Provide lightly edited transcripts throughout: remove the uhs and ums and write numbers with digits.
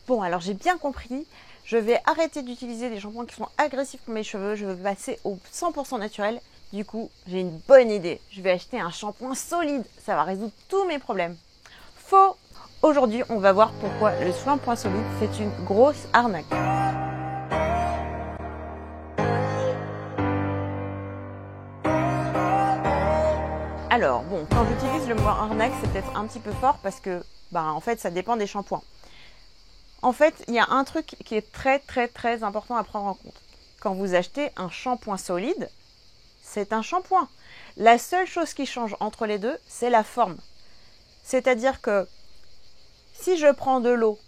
Bon, alors j'ai bien compris, je vais arrêter d'utiliser des shampoings qui sont agressifs pour mes cheveux, je vais passer au 100% naturel. Du coup, j'ai une bonne idée, je vais acheter un shampoing solide, ça va résoudre tous mes problèmes. Faux! Aujourd'hui, on va voir pourquoi le shampoing solide, c'est une grosse arnaque. Alors, bon, quand j'utilise le mot arnaque, c'est peut-être un petit peu fort parce que, en fait, ça dépend des shampoings. En fait, il y a un truc qui est très important à prendre en compte. Quand vous achetez un shampoing solide, c'est un shampoing. La seule chose qui change entre les deux, c'est la forme. C'est-à-dire que si je prends de l'eau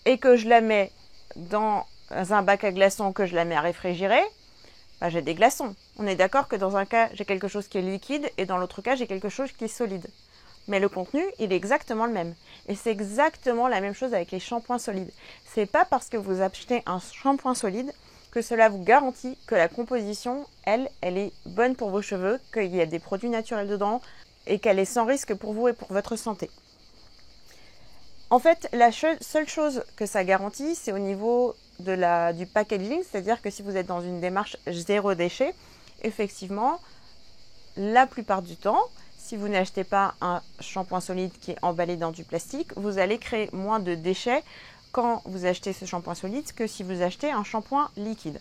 et que je la mets dans un bac à glaçons, que je la mets à réfrigérer, j'ai des glaçons. On est d'accord que dans un cas, j'ai quelque chose qui est liquide et dans l'autre cas, j'ai quelque chose qui est solide. Mais le contenu, il est exactement le même. Et c'est exactement la même chose avec les shampoings solides. C'est pas parce que vous achetez un shampoing solide que cela vous garantit que la composition, elle est bonne pour vos cheveux, qu'il y a des produits naturels dedans et qu'elle est sans risque pour vous et pour votre santé. En fait, la seule chose que ça garantit, c'est au niveau du packaging, c'est-à-dire que si vous êtes dans une démarche zéro déchet, effectivement, la plupart du temps, si vous n'achetez pas un shampoing solide qui est emballé dans du plastique, vous allez créer moins de déchets quand vous achetez ce shampoing solide que si vous achetez un shampoing liquide.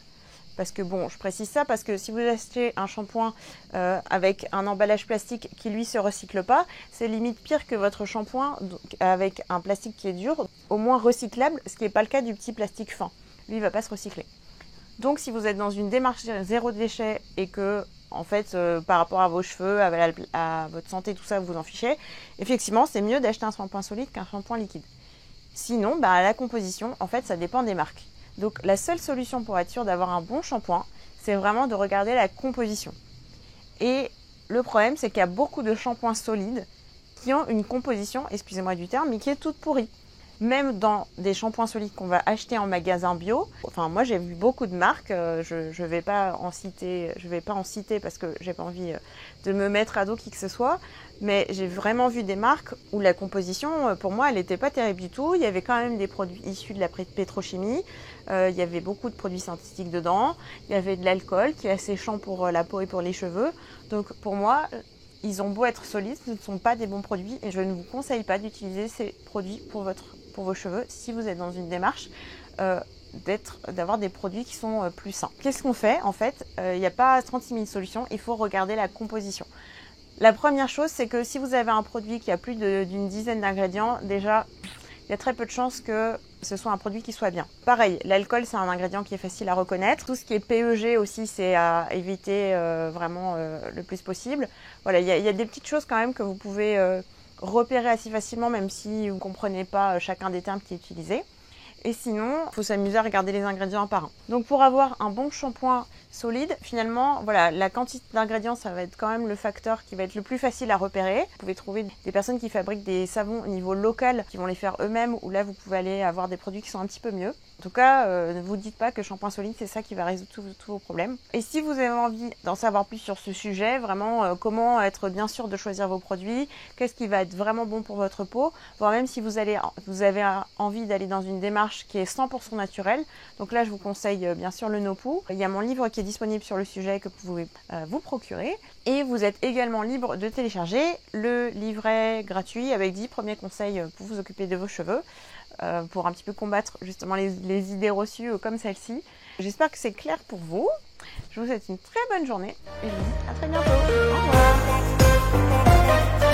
Parce que bon, je précise ça parce que si vous achetez un shampoing avec un emballage plastique qui lui se recycle pas, c'est limite pire que votre shampoing avec un plastique qui est dur, au moins recyclable, ce qui n'est pas le cas du petit plastique fin. Lui, il ne va pas se recycler. Donc si vous êtes dans une démarche zéro déchet et que en fait, par rapport à vos cheveux, à votre santé, tout ça, vous en fichez, effectivement, c'est mieux d'acheter un shampoing solide qu'un shampoing liquide. Sinon, la composition, en fait, ça dépend des marques. Donc, la seule solution pour être sûr d'avoir un bon shampoing, c'est vraiment de regarder la composition. Et le problème, c'est qu'il y a beaucoup de shampoings solides qui ont une composition, excusez-moi du terme, mais qui est toute pourrie. Même dans des shampoings solides qu'on va acheter en magasin bio, moi j'ai vu beaucoup de marques, je vais pas en citer parce que j'ai pas envie de me mettre à dos qui que ce soit, mais j'ai vraiment vu des marques où la composition, pour moi, elle n'était pas terrible du tout. Il y avait quand même des produits issus de la pétrochimie, il y avait beaucoup de produits synthétiques dedans, il y avait de l'alcool qui est asséchant pour la peau et pour les cheveux. Donc pour moi, ils ont beau être solides, ce ne sont pas des bons produits et je ne vous conseille pas d'utiliser ces produits pour vos cheveux si vous êtes dans une démarche d'avoir des produits qui sont plus sains. Qu'est-ce qu'on fait? En fait, il n'y a pas 36 000 solutions, il faut regarder la composition. La première chose, c'est que si vous avez un produit qui a plus d'une dizaine d'ingrédients, déjà, il y a très peu de chances que ce soit un produit qui soit bien. Pareil, l'alcool, c'est un ingrédient qui est facile à reconnaître. Tout ce qui est PEG aussi, c'est à éviter vraiment le plus possible. Voilà, il y a des petites choses quand même que vous pouvez repérer assez facilement, même si vous ne comprenez pas chacun des termes qui est utilisé. Et sinon, il faut s'amuser à regarder les ingrédients un par un. Donc pour avoir un bon shampoing solide, finalement, voilà, la quantité d'ingrédients, ça va être quand même le facteur qui va être le plus facile à repérer. Vous pouvez trouver des personnes qui fabriquent des savons au niveau local, qui vont les faire eux-mêmes, ou là vous pouvez aller avoir des produits qui sont un petit peu mieux. En tout cas, ne vous dites pas que shampoing solide, c'est ça qui va résoudre tous vos problèmes. Et si vous avez envie d'en savoir plus sur ce sujet, vraiment comment être bien sûr de choisir vos produits, qu'est-ce qui va être vraiment bon pour votre peau, voire même si vous avez envie d'aller dans une démarche qui est 100% naturelle. Donc là, je vous conseille bien sûr le No-Poo. Il y a mon livre qui est disponible sur le sujet que vous pouvez vous procurer. Et vous êtes également libre de télécharger le livret gratuit avec 10 premiers conseils pour vous occuper de vos cheveux, pour un petit peu combattre justement les idées reçues comme celle-ci. J'espère que c'est clair pour vous. Je vous souhaite une très bonne journée et je vous dis à très bientôt. Au revoir.